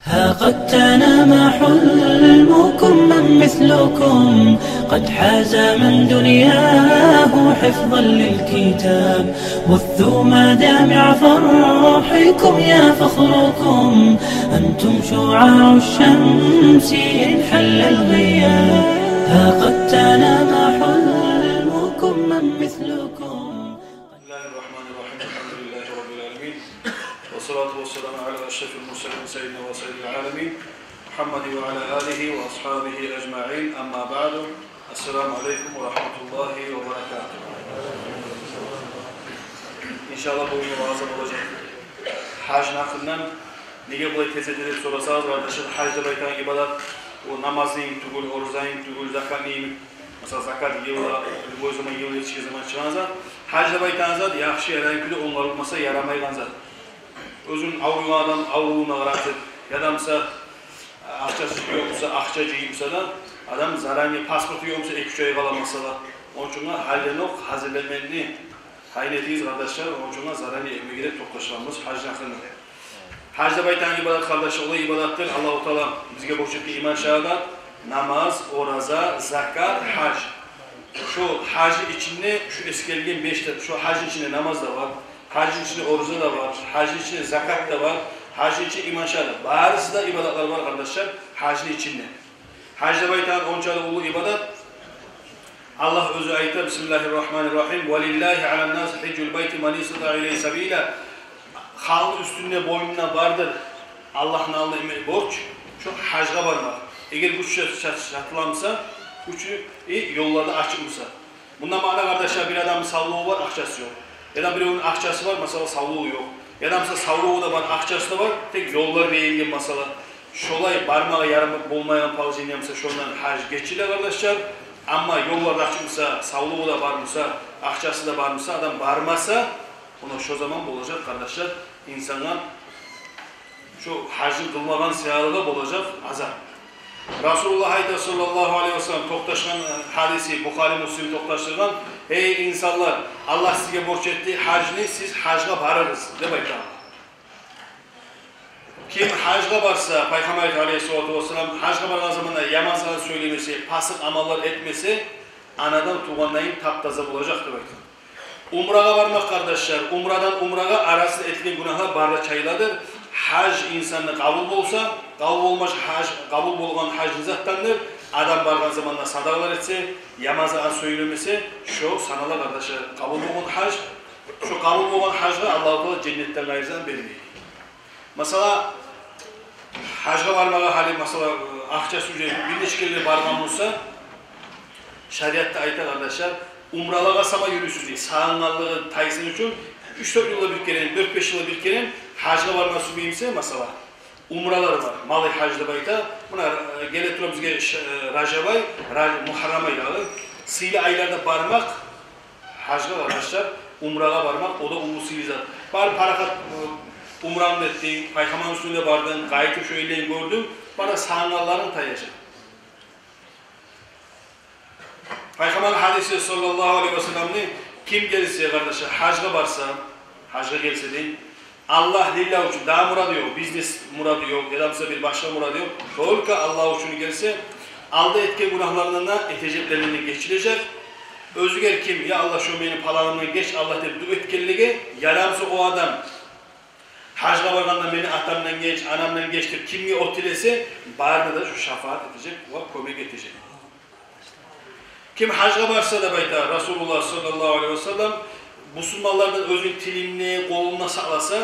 ها قد تنام حلمكم من مثلكم قد حاز من دنياه حفظا للكتاب بثوا مدامع فرحكم يا فخركم أنتم شعاع الشمس إن حل الغياب ها قد تنام حلمكم من مثلكم. والصلاة والسلام على أشرف المرسلين سيدنا وسيد العالمين محمد وعلى آله وأصحابه أجمعين. أما بعد، السلام عليكم ورحمة الله وبركاته. İnşallah bugün vaazım olacak. Hac hakkından nege bulay tesettürü sorasanız kardeşler, hacda baytan ibadat, o namazın tugul, oruçayın tugul, zakatın, mesela zakat yılda, bu zaman yılda hiç zaman çıkanızda, hacda baytanızda yaxşı yerden küde onlar olmasa yaramayganızda. Özün avruyan adam avruğuna qaratıb, yadamsa akçası yoksa, akçacı yoksa da adam zararlı pasportu yoksa 2-3 ay qalamasa da onun için hallenok hazırlanmanı haynetiyiz kardeşler. Onun için zararlı emeğiyle toplaşmamız hac hakkında. Hacda baytan ibadat kardeşler, olay ibadatdır. Allah-u Teala bizge borçlu iman şehadat, namaz, oraza, zakat, hac. Şu hac içinde şu eskelgen 5 tane, şu hac içinde namaz da var. Hacın içinde orucu da var, hacın içinde zakat da var, hacın içinde iman şehadat. Bazı da ibadetler var kardeşler, hacın içinde. Hacda baytan onçalı ulu ibadet. Allah özü ayette Bismillahirrahmanirrahim. وَلِلَّهِ عَلَى النَّاسِ حِجُّ الْبَيْتِ مَنْ اسْتَطَاعَ إِلَيْهِ سَبِيلًا. Halkın üstünde boynuna vardır Allah'ın aldığı borç, şu hacga varmak. Eğer bu şartlanmışsa, bu yollarda açılmışsa. Bundan bana kardeşler bir adamın sağlığı var, akçası yok. Ya da birinin akçası var, mesela sağlığı yok. Ya da mesela sağlığı da var, akçası da var, tek yollar değilgen mesela. Şolay barmağı yarımı bulmayan pavzini mesela şundan hac geçiyle kardeşler. Ama yollarda açılmışsa, sağlığı da varmışsa, akçası da varmışsa, adam varmasa, ona şu zaman olacak kardeşler. İnsanlar şu hacı kılmadan siyahlığı olacak azap. Resulullah sallallahu aleyhi ve sellem toktaşan hadisi, Bukhari Müslim toktaştırgan, ey insanlar, Allah size borç ettiği hacını siz hacga varırız, de baytan. Kim hacga varsa, Peygamber aleyhissalatu vesselam, hacga varan zamanında yaman sana söylemesi, pasık amallar etmesi, anadan tuğanlayın taptaza olacaktır baytan. Umraga varmak kardeşler, umradan umraga arasında etkilen günahlar barda çayladır. Hac insanı kabul olsa, kabul olmaz hac, kabul olgan hacın zattandır. Adam bargan zamanında sadakalar etse, yamaza söylemesi, şu sanalar kardeşler, kabul olgan hac, şu kabul olgan hacga Allah-u Teala cennetten gayrizden vermiyor. Mesela hacga varmaga hali mesela akça sürecek bir neşkeli bargan olsa, şeriatta ayta kardeşler, umralığa sama yürüsü değil, sağınlarlığı taysın için 3-4 yılda bir kere, 4-5 yılda bir kere hacga varması mühimse mesela umralar var. Malı hacda bayta, buna gele bizge Rajabay, Muharramay dağı, sıylı aylarda barmak hacga arkadaşlar, umraga barmak, o da ulu sıylı zat. Bari parakat umram ettin, Peygamber üstünde bardın, gayet şöyle gördüm, bana sağınlarların tayacak. Peygamber hadisi sallallahu aleyhi ve sellem'ni kim gelirse kardeşler hacga varsa, hacga gelse deyin, Allah lillah için daha muradı yok, biznes muradı yok, ya da bize bir başka muradı yok. Doğru Allah için gelse, aldığı etken günahlarından eteceklerini geçirecek. Özgür kim, ya Allah şu benim palanımdan geç, Allah deyip bu etkenliğe, yaramsa o adam, hacga vargandan beni atamdan geç, anamdan geçtir, kimge otilese, barda da şu şefaat edecek, o kömek edecek. Kim hacga varsa da bayta Resulullah sallallahu aleyhi ve sellem Müslümanlardan özün tilini, koluna sağlasa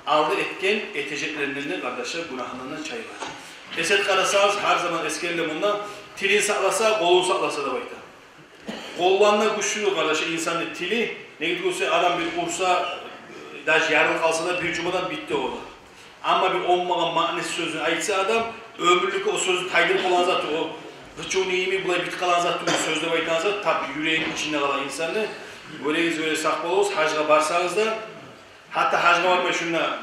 aldı etken eteceklerinden kardeşler günahından çayılacak. Eset karasanız her zaman eskerle bundan tilin sağlasa, kolun sağlasa da bayta. Kollarına güçlü kardeşler insanın tili ne gidiyorsa adam bir ursa daş yarın kalsa da bir cumadan bitti orada. Ama bir olmayan manisi sözünü aytsa adam ömürlük o sözü taydırıp olan zatı o hıçığını iyimi bulay bit kalan zatı o sözde baytan zat tabi yüreğin içinde kalan insanı böyleyiz böyle saklı oluruz hacga barsanız da hatta hacga varmay şuna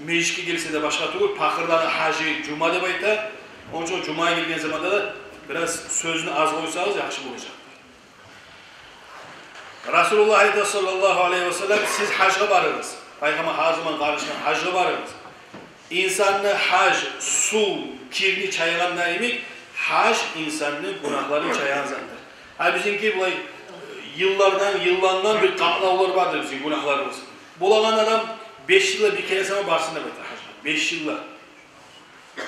mecişki gelirse de başka tur pakırlarına hacı cuma da bayta onun için cumaya geldiğin zamanda da biraz sözünü az koysanız yakışı olacak. Resulullah sallallahu aleyhi ve sellem siz hacga varırız. Peygamber her zaman karışkan hacga varırız. İnsanı hac, su, kirli çayğan demek, hac insanın günahlarını çayğan zattır. Ha bizimki bulay yıllardan bir katlavlar vardır bizim günahlarımız. Bulagan adam 5 yılda bir kere sana barsın da beter. 5 yılda.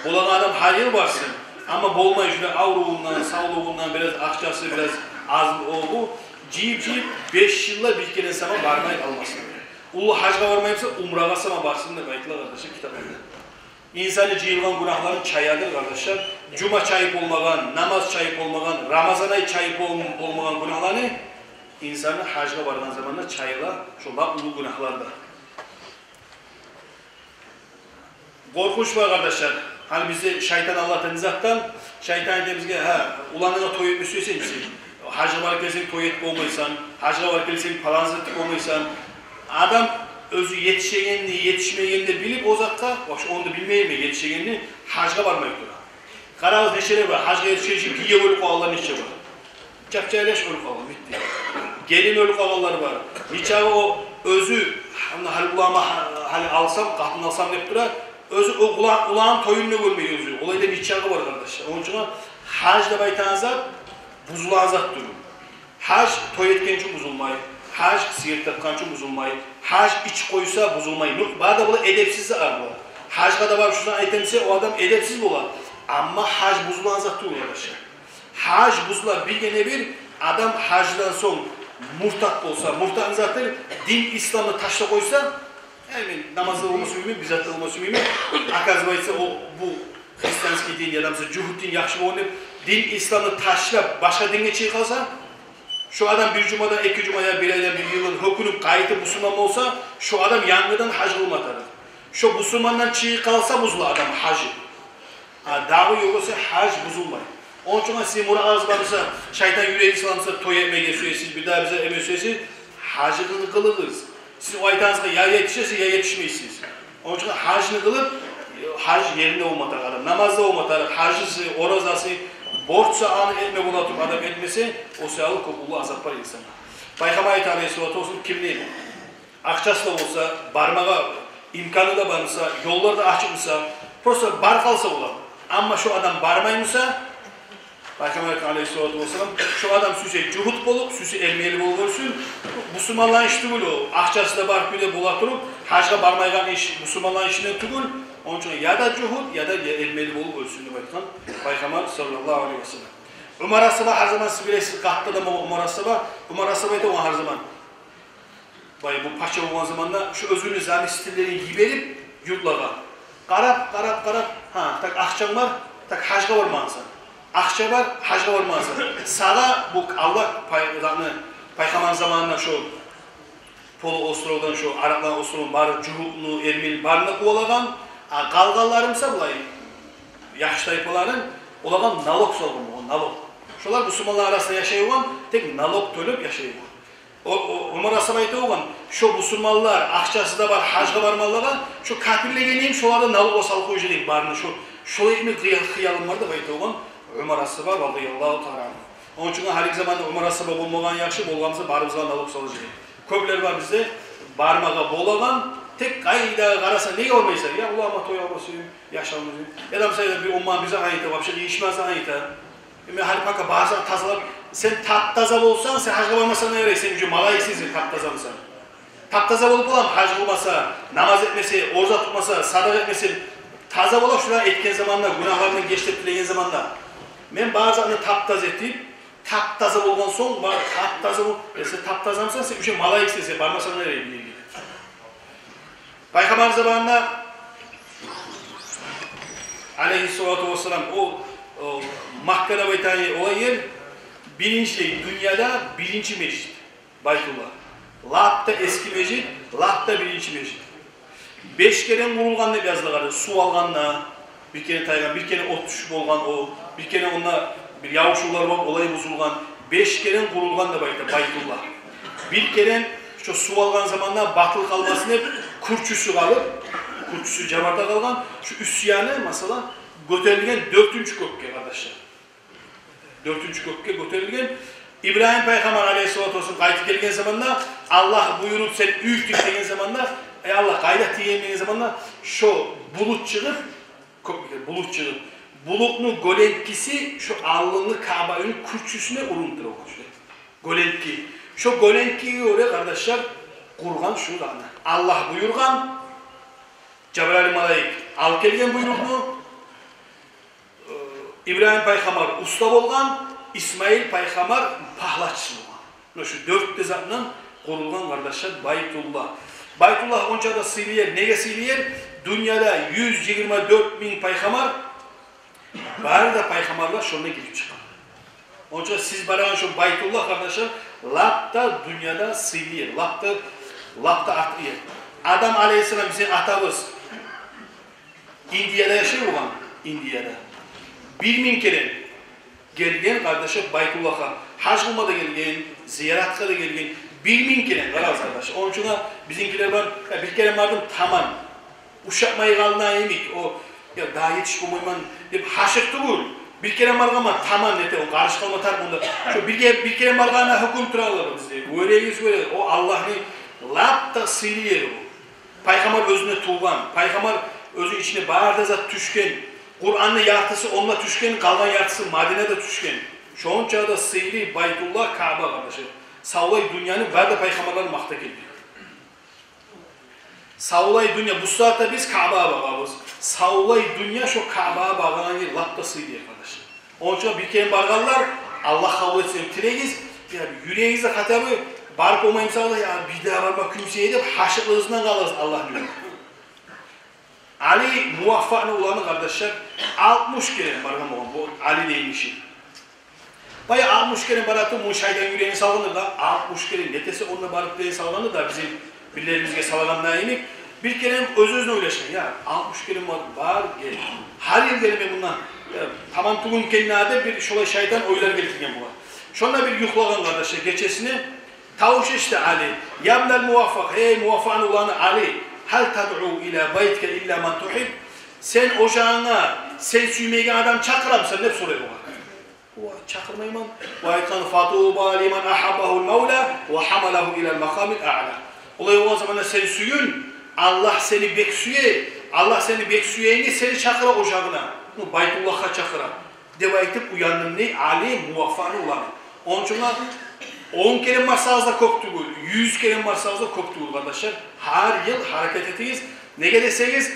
Bulagan adam her yıl barsın. Ama bolmay şöyle avruğundan, sağlığından biraz akçası biraz az oldu. Cip 5 yılda bir kere sana barmay almasın. Ulu hacga varmayıpsa umraga sana barsın da baytılar kardeşim kitabında. İnsanı cıyılgan günahların çayadır kardeşler. Cuma çayıp olmagan, namaz çayıp olmagan, Ramazan ayı çayıp olmagan günahlarını insanı hacga vargan zamanında çayıla şunlar ulu günahlarda. Korkunç var kardeşler. Hani bizi şeytan Allah'tan izahtan, şeytan edemizge ulanına toy etmiş söylesen hacga var gelsen toy etip olmaysan, hacga var gelsen falan zıttık olmaysan, adam özü yetişegenini, yetişmeyenini bilip o zatta, onu da bilmeyeyim mi yetişegenini, hacga varmayıp duran. Karağız neşeler var, hacga yetişen için giye ölü koğallar neşe var. Çapçaylaş ölü koğallar, bitti. Gelin ölü koğallar var. Niçağı o özü, ulağıma alsam, katını alsam deyip durar, özü o ulağın toyununu görmeyi özü. Olayda niçağı var kardeşler. Onun için hacda baytan zat, buzulan zat durur. Hac toy etken için buzulmayı. Hac sigaret takkan için buzulmayı. Hac iç koysa buzulmayı. Bana da bu edepsiz araba. Hacga da var şuradan aytemse o adam edepsiz olan. Ama hac buzulan zat durur arkadaşlar. Hac buzulan bir gene bir adam hacdan son murtat olsa, murtatın zaten din İslam'ı taşla koysa, yani namazda olması mühim, bizatta olması mühim. Akaz baytsa o bu Hristiyanski din ya da mesela Cuhud din yakşı olup din İslam'ı taşla başka dine çıkalsa, şu adam bir cumada, iki cumaya, bir ayda, bir yılın hükünün kayıtı Müslüman olsa, şu adam yangıdan hac olmadı. Şu Müslümandan çıkalsa buzlu adam hacı. Dağı yoksa hac buzulmayı. Onun için sizin buna ağız varsa, şeytan yüreği İslam'sa toy etmeye geçiyorsunuz, bir daha bize emeği söylesiniz, hacı kılırız. Siz o aytanızda ya yetişirse ya yetişmeyesiniz. Onun için hacını kılıp, hac yerinde olmadı adam, namazda olmadı, hacısı, orazası, borçsa anı etme bulatıp adam etmesi, o sağlık kokulu azap var insana. Peygamber Aleyhisselatü olsun kimliği, akçası da olsa, barmağa imkanı da varsa, yolları da açmışsa, prosta bar kalsa olan. Ama şu adam barmaymışsa, Peygamber Aleyhisselatü Vesselam, şu adam süse cuhut bolup, süse elmeyeli bolup olsun, Müslümanların işi tügül o. Akçası da bar bir de bulatırıp, hacga barmaygan iş, Müslümanların işine tügül, onun için ya da cuhud ya da elmeli bolup ölsün diye aytkan Peygamber sallallahu aleyhi ve sellem. Umar Asaba her zaman siz bilesiz kattı da Umar Asaba'ydı o her zaman. Bu paşa olan zamanda şu özünü zami stillerini giberip yurtlağa. Qarab, tak akçam var, tak hacga varmansın. Akça var, hacga varmansın. Sağa bu Allah Peygamber zamanında şu Polo Ostroğ'dan şu Araplar Ostroğ'un barı, Cuhud'unu, Ermeni barını kovalagan, qalğanlarımsa bulay, yaxşı tayfaların, olagan nalog salgın bu, nalog. Şolar Müslümanlar arasında yaşayıvan, tek nalog tölüp yaşayıvan. Umar Asaba'ydı olan, şu Müslümanlar, akçası da var, hacga varmalığa, şu kafirlegeneyim, şolarda nalog sal koyacağım barını, şu ekmek kıyalım var da bayıdı olan, Umar Asaba radıyallahu ta'ala. Onun için her zamanda Umar Asaba bulmagan yaxşı, bolğanımızda barımızga nalog salacağım. Köpler var bizde, barmağa bolagan, tek kayda qarasa neye olmaysa, ya ulama toy almasın, yaşalmasın. Ya da mesela bir umman bize ayıta, vapşa değişmezse ayıta. Hani baka bazen tazalar, sen taptaza olsan, sen hacga olmasan ne sen gücü malayiksizsin taptaza olsan. Taptaza olup olam, hacga olmasa, namaz etmesi, orza tutmasa, sadak etmesi, taza olap şuna etken zamanda, günahlarından geçtirtilen zamanda. Ben bazen taptaz ettim, taptaza olgan son, taptaza ol, sen taptazamsan, sen gücü malayiksizsin, barmasan nereye bilir. Peygamber zamanında Aleyhisselatü Vesselam o Makka'da baytayı olan yer birinci dünyada birinci mecid Baytullah. Lap'ta eski mecid, Lap'ta birinci mecid. 5 kere vurulgan deb yazılır. Su alganla, bir kere taygan, bir kere ot düşüp olgan o, bir kere onda bir yağışlar var, olay bozulgan. 5 kere vurulgan da Baytullah. Bir kere şu su algan zamanda batıl kalmasını hep kurçusu kalıp, kurçusu camarda kalgan, şu üsyanı mesela göterilgen 4. kökke arkadaşlar. 4. kökke göterilgen. İbrahim Peygamber Aleyhisselatü Vesselam kayıt gelgen zamanda Allah buyurup sen üyüktük degen zamanda Ey Allah kayda diyemediğin zamanla şu bulut çıkıp bulutun golenkisi şu alnını Kabe'nin küçüsüne urundur o işte. Golenki. Şu golenkiyi oraya kardeşler kurgan şu zana. Allah buyurgan Cebrail Malaik al kelgen buyruğunu İbrahim Peygamber usta olgan İsmail Peygamber pahlaççı olgan. Şu 4 zatından kurulgan kardeşler Baytullah. Baytullah onca da siliyer. Neye siliyer? Dünyada 124.000 peygamber var da peygamberler şuna girip çıkar. Onca siz bana şu Baytullah kardeşler lapta dünyada siliyer. Lapta artıyor. Adam Aleyhisselam bizim atamız India'da yaşıyor olan India'da. 1000 kere gelgen kardeşler Baytullah'a hac kılmada gelgen, ziyaretka da gelgen 1000 kere karar kardeşler. Onun için bizimkiler var, bir kere vardım tamam. Uşakmayı kalına yemek, o ya daha yetiş bulmayman deyip haşık değil. Bir kere var ama tamam nete, o karış kalma tar bunda. Şu bir kere var ama hüküm turallar bizde. Öyle o Allah'ın lapta siliyer o. Peygamber özüne tuğan, Peygamber özü içine bağırda zat düşken, Kur'an'ın yartısı onunla düşken, kalan yartısı Madine'de düşken. Şu an çağda seyri Baytullah Kabe kardeşler. Savlay dünyanın var da peygamberlerin makta geldi. Savlay dünya, bu saatte biz Kabe'ye bakarız. Savlay dünya şu Kabe'ye bağlanan yer lapta seyri kardeşler. Onun için bir kere bağlarlar, Allah kabul etsin. Tiregiz, yani yüreğinizde hatabı, barıp olmayayım sağlar, ya bir daha varmak kimseye edip haşık hızından kalırsın Allah diyor. Ali muvaffaklı olanı kardeşler 60 kere bargam olan bu Ali değilmişim. Bayağı 60 kere baratı muşaydan yüreğini sallanır da 60 kere netesi onunla barıp değin sallanır da bizim birilerimizge salalanına inik. Bir kere öz-özüne oylaşın ya 60 kere var gel. Her yıl gelme bundan. Tamam tuğun kendine bir şolay şeytan oylar getirgen bu var. Şonda bir yuhlagan kardeşler geçesini tavuş işte Ali. Yamnel muvaffak. Hey muvaffaklı olanı Ali. Hal tad'u ila baytke illa man tuhib. Sen ocağına, sen süymeygen adam çakıram sen hep soruyor o. O çakırmayman. Ve aytan fatuba liman ahabbahu'l mevla ve hamalahu ila'l makamil a'la. Olay o zaman sen suyun, Allah seni beksüye, Allah seni beksüyeni seni çakıra ocağına. Baytullah'a çakıra. Deva etip uyandım ne? Ali muvaffaklı olan. Onun için 10 kere marsağızda koptuğu, 100 kere marsağızda koptuğu kardeşler. Her yıl hareket ettiğiz. Ne gelirseniz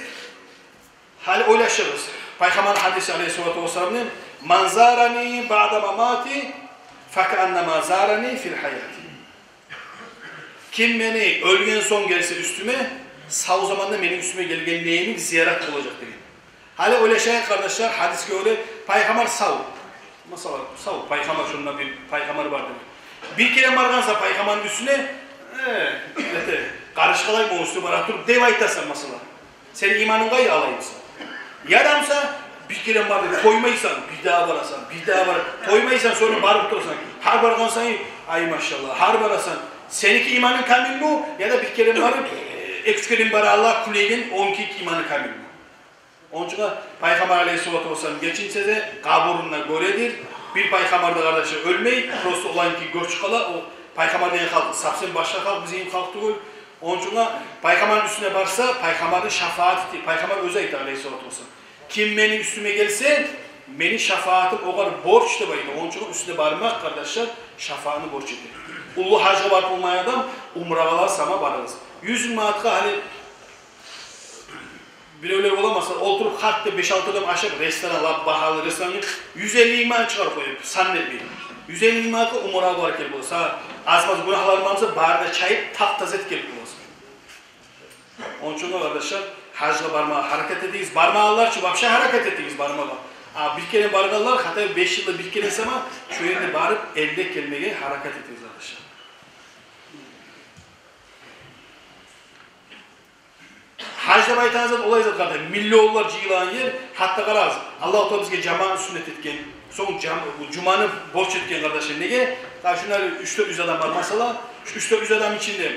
hal oylaşırız. Peygamber hadisi aleyhissalatu vesselam'ın manzarani ba'da mamati fekannama zarani fil hayati. Kim beni ölgen son gelse üstüme, sağ zamanda benim üstüme gelgen neyimin ziyaret olacak dedi. Hali oylaşan kardeşler hadis göre Peygamber sağ. Mesela sağ Peygamber şundan bir Peygamber var dedi. Bir kere margansa Peygamber'in üstüne karışkalayım o üstüne bana durup dev aytasın mesela. Senin imanın gayri alayımsa. Yaramsa bir kere margan koymaysan bir daha varasan, bir daha var. Koymaysan sonra barıp dursan. Har bargansan ay maşallah har barasan. Seninki imanın kamil bu ya da bir kere barıp ekskerin bara Allah kuleygen 12 imanı kamil bu. Onun için Peygamber aleyhissalatu vesselam geçinse de kaburuna göredir. Bir peygamber de kardeşler ölmeyi, prosto olan ki göç kala o peygamberden halk, sapsın başka halk bizim halk değil. Onun için peygamberin üstüne varsa peygamberin şefaati, peygamber özellikle aleyhissalatu vesselam. Kim benim üstüme gelse, benim şefaatim o kadar borçlu baydı. Onun için üstüne varmak kardeşler şefaatini borç ediyor. Ulu hacca varıp olmayan adam umravalar sama varırız. 100 maatka hani bir öyle olamazsa oturup kalkta 5-6 adam aşağı restoran, bahalı restoran 150 iman çıkar koyup zannetmeyin. 150 imanı umura var kelip olsa, azmaz günahlarımızı barda çayıp taktazet kelip olsa. Onun için arkadaşlar hacga barmağa hareket ediyiz. Barmağlar için vapşa hareket ediyiz barmağa. Bir kere barmağlar hatta 5 yılda bir kere ama şu yerine barıp elde kelmeye hareket ediyiz arkadaşlar. Hacda baytanızda olay zaten milyonlar cıyılan yer hatta karaz. Allah-u Teala bizge cemaat sünnet etken, son cumanı borç etken kardeşler nege? Daha şunlar 3-400 adam var mesela. 3-400 adam içinde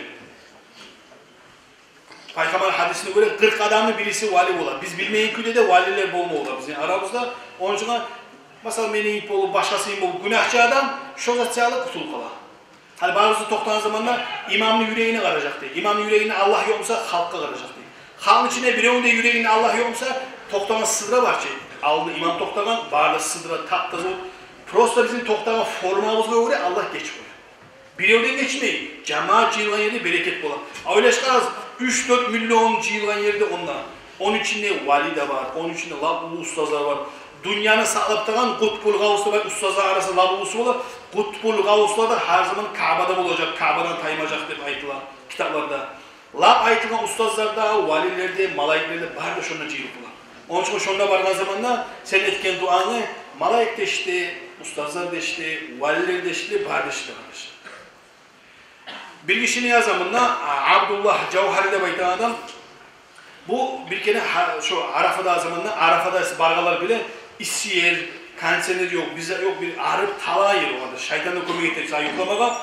Peygamber hadisine göre 40 adamın birisi vali olar. Biz bilmeyen külde de valiler bolma olar bizim aramızda. Onun için mesela benim olup başkasının olup günahçı adam şoza çağla kutul kala. Hani bazı toktan zamanlar imamın yüreğini karacaktı. İmamın yüreğini Allah yoksa halka karacaktı. Halkın içine bireğinde yüreğini Allah yoksa toktana sıdra var ki. Aldı imam toktagan, barda sıdra taptı. Prosta bizim toktana formamızga göre Allah geç koyuyor. Bireğden geçmeyin. Cemaat yılgan yerde bereket bolar. Öyleyse 3-4 milyon yılgan yerde onlar. Onun içinde vali de var, onun içinde labulu ustazlar var. Dünyanı sağlaptagan Kutbul Gavus'ta var, ustazlar arasında labulusu var. Kutbul Gavus'lar da her zaman Kabe'de olacak, Kabe'den taymayacak diye aytılan kitaplarda. Lab aytılan ustazlarda, valilerde, malayiklerde var da şundan cihlik bular. Onun için şunda bargan zamanda sen etken duanı malayik de işte, ustazlar da işte, valiler de işte, var da işte kardeşler. Bir kişinin yazamında Abdullah Cevhari de baytan adam bu bir kere şu Arafa'da zamanında Arafa'da bargalar bile issi yer, kanser yok, bize yok bir arıp tala yer o kadar. Şeytanın kömür getirip sayıklamaga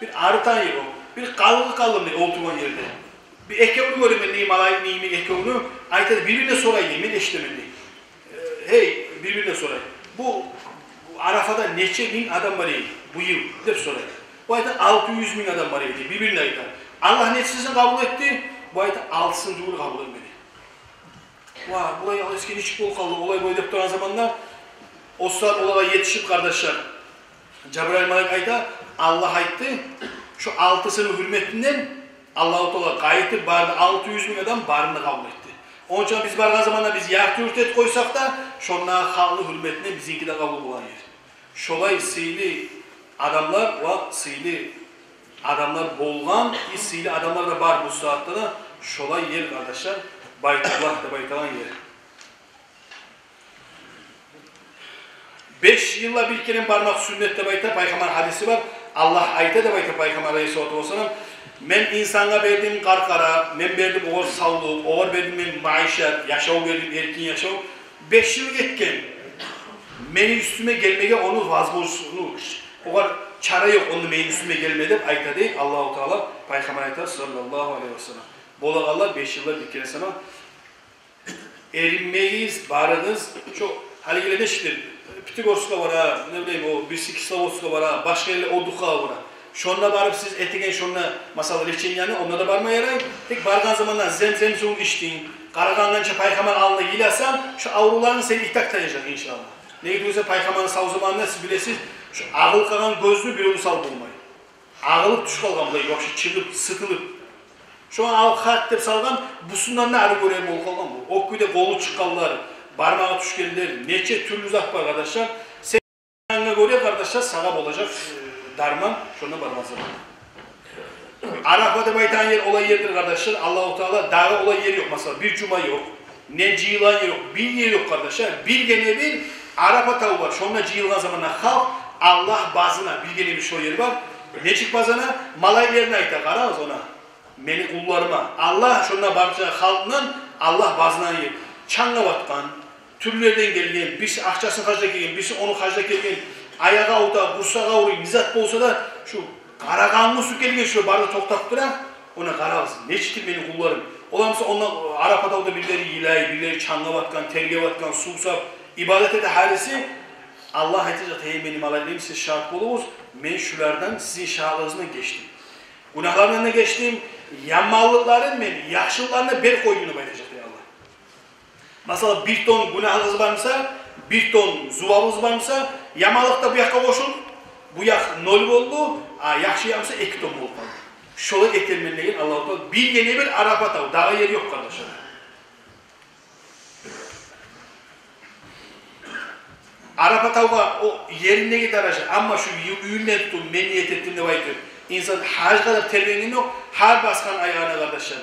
bir arıtan yer o. Bir kalın diye oturman yerde. Bir ekevunu göreyim neyim alayım neyimi ekevunu. Ayette birbirine sorayım ben eşlemedi. Hey birbirine sorayım. Bu Arafa'da neçe bin adam var ya bu yıl hep sorayım. Bu ayette 600 bin adam var ya birbirine ayette. Allah neçesini kabul etti. Bu ayette 6'sını doğru kabul etmedi. Vah burayı eski içip bol kaldı. Olay böyle yaptıran zamanlar o saat olaya yetişip kardeşler. Cebrail Melek ayette Allah ayette şu 6'sının hürmetinden Allah-u Teala gayeti barda 600 bin adam barını kabul etti. Onun için biz bargan zamanlar biz yartı hürmet koysak da şonlara halını hürmetine bizimki de kabul olan yer. Şolay sıylı adamlar ve sıylı adamlar bolgan, sıylı adamlar da bar bu saatte de şolay yer kardeşler. Baytullah da baytalan yer. 5 yılla bir kere barmak sünnette bayta paygamber hadisi var. Allah ayette de bayta paygamber aleyhissalatu vesselam men insana verdim karkara, men verdim oğur sağlık, oğur verdim men maişet, yaşav verdim erkin yaşav. 5 yıl getken meni üstüme gelmeye onu vazgeçtiğini o kadar çare yok onu meni üstüme gelmedi aytadı Allah-u Teala paygamber ayta sallallahu aleyhi ve sellem. Bolağallar 5 yıllar bir kere sana erinmeyiz, barınız çok haligile neştir. Pitagorska var ha, ne bileyim o Birsikislavotska var ha, başka yerler Oduka var ha. Şonla barıp siz etigen şonla masal reçin yani onunla da barma yarayın. Tek bargan zamandan zemzem suyun içtiğin, karagandanca paykaman alnına yilasan şu avrularını seni ihtak tayacak inşallah. Ne gidiyorsa paykamanın sağ zamanında siz bilesiz şu ağıl kalan gözlü bir ulusal bulmayın. Ağılıp tuş kalgan bulayı yoksa çıkıp sıkılıp. Şu an ağıl kart deyip salgan busundan ne arı göreyim ol kalgan bu. Okkuyda kolu çıkallar, barmağa tuş gelirler, neçe türlü zat var arkadaşlar. Sen göre kardeşler sağap olacak. Darman, şuna barmazlar. Arafa'da baytan yer olay yerdir kardeşler. Allah-u Teala dağı olay yeri yok mesela. Bir cuma yok. Ne cilan yer yok. Bir yer yok kardeşler. Bir gene bir Arafa tavu var. Şonla cilan zamanla halk Allah bazına bir gene bir şu yer var. Ne çık bazına? Malay yerine ayta karamaz ona. Meni kullarıma. Allah şonla barca halkından Allah bazına yer. Çanla batkan, türlerden gelgen, birisi akçasını hacda gelgen, birisi onu hacda gelgen. Ayağa avuda, bursağa uğrayın, nizat bolsa da şu karaganlı su gelgen şu barda toktap bırak, ona karavasın. Ne çıktı benim kullarım? Olamsa onunla Arapa'da o da birileri ilahi, birileri çanla batkan, terge batkan, su sap, ibadet ede halisi Allah aytacak, hey benim alayım siz şahit olunuz, ben şulardan sizin şahitliğinizden geçtim. Günahlarından da geçtim, yanmallıkların beni, yakşılıklarına ber koyduğunu baytacak diye Allah. Mesela bir ton günahınız varsa, bir ton zuvavınız varsa, yamalıkta bu yakka koşun, bu yak nol oldu, yakşı yapsa 2 ton bol kaldı. Şola getirmenleyin Allah-u Teala bir gene bir Arafat av, dağı yeri yok kardeşler. Arafat avga o yerinde gider aşağı ama şu ünle tutun, meniyet ettiğinde baytır. İnsan hac kadar terbiyenin yok, her baskan ayağına kardeşler.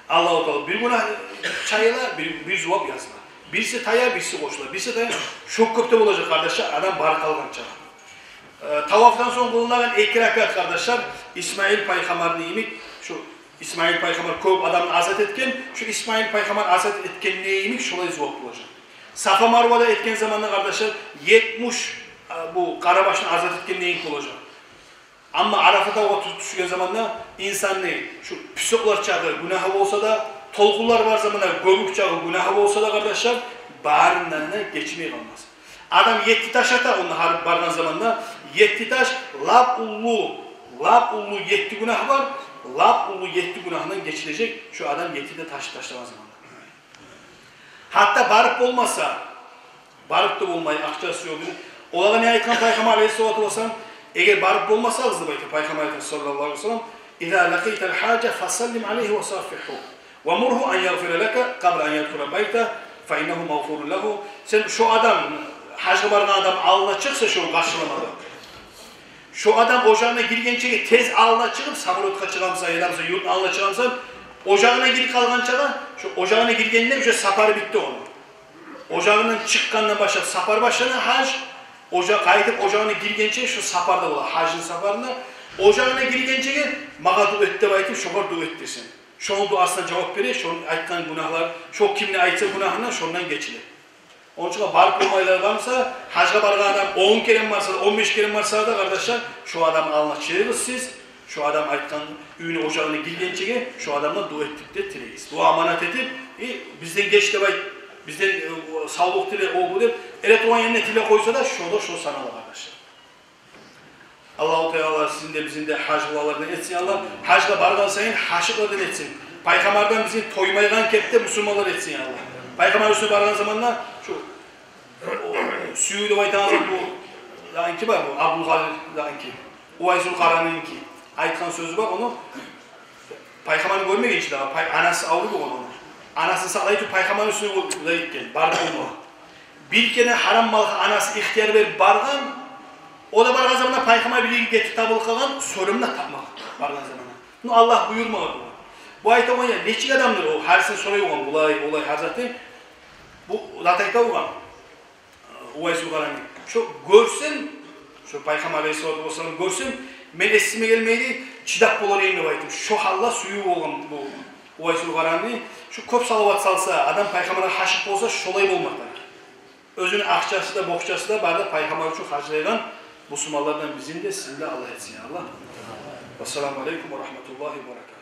Allah-u Teala bir günah çayla bir zuvap yazma. Birisi taya, birisi koşula. Birisi taya çok köfte olacak kardeşler. Adam bar kalgan çağı. Tavaftan sonra bulunan iki rakat kardeşler. İsmail Peygamber neyimik? Şu İsmail Peygamber köp adamını azat etken, şu İsmail Peygamber azat etken neyimik? Şolay zuvap olacak. Safa Marva'da etken zamanında kardeşler 70 bu Karabaş'ın azat etken neyimik olacak. Ama Arafat'a o tutuşuyor zamanında insan ne? Şu psikololar çağı günahı olsa da tolkullar var zamanlar gömük çağı günahı olsa da kardeşler bağrından da geçmeye kalmaz. Adam 7 taş atar onun harp bargan zamanda 7 taş lap ullu 7 günah var. Lap ullu 7 günahından geçilecek şu adam 7'de taş taşlamaz zamanda. Hatta barıp olmasa barıp da olmayı akçası yok. Olağa ne aytkan Peygamber Aleyhisselatü Vesselam eğer barıp olmasa hızlı baytı Peygamber sallallahu aleyhi ve sellem İzâ lakîtel hâce fasallim aleyhi ve saffihu ve murhu en yagfire leke qabla en yedhule beyte fe innehu mağfurun lehu. Sen şu adam hacga bargan adam alına çıksa şu karşılamadı. Şu adam ocağına girgençe tez alına çıkıp samurotqa çıkamsa ya da yurt alına çıkamsa ocağına girip kalgançaga şu ocağına girgeninde şu saparı bitti onun. Ocağından çıkkandan başlayıp sapar başladı hac. Ocağa kayıtıp ocağına girgençe şu saparda ola hacın saparında. Ocağına girgençe mağa dua etti baytıp şoğar dua ettirsin. Şoğun duasına cevap verir, şoğun aytkan günahlar, şoğ kimine aytsa günahına şondan geçilir. Onun için barıp olmaylar varsa, hacga bargan adam 10 kere varsa da 15 kere varsa da kardeşler şu adam alına çığırız siz. Şu adam aytkan üyüne ocağına girgençe şu adamla dua ettik de tireyiz. Bu amanat edip bizden geç de bizden sağlık tile o bu deyip elektron yerine tile koysa da şu sanalı kardeşler. Allah-u Teala sizin de bizim de hacılardan etsin Allah. Hacga bargan sayın haşıklardan etsin. Peygamberden bizim toymaygan kepte Müslümanlar etsin Allah. Peygamber üstüne bargan zamanla şu Süyü'de baytanız bu danki var bu Abdülkadir danki. Uvaysul Karan'ınki. Aytkan sözü var onu Peygamber'i görmeye geçti daha. Anası avlı bu onu. Anası sağlayıp Peygamber'in üstüne gitken bargan olma. Bir kere haram malı anası ihtiyar verip bargan o da bargan zamanında Peygamber bilgi getirip tabıl kalan sorumla tapmak bargan zamanında. Bunu Allah buyurmadı bu. Bu ayet ama ya neçik adamdır o harisin soruyor olan olay hazreti. Bu zatayta olan Uvaysul Karan'ı. Şu görsün, şu Peygamber Aleyhisselatü Vesselam görsün, men esime gelmeydi, çidap bolar eğimle baytım. Şu halla suyu olan bu Uvaysul Karan'ı. Şu köp salavat salsa, adam Peygamber'e haşık olsa şolay olmaklar. Özünün akçası da, boğçası da barda Peygamber için hacılaylan Müslümanlardan bizim de sizin de Allah etsin Allah. Vesselamu Aleyküm ve Rahmetullahi ve Berekatuhu.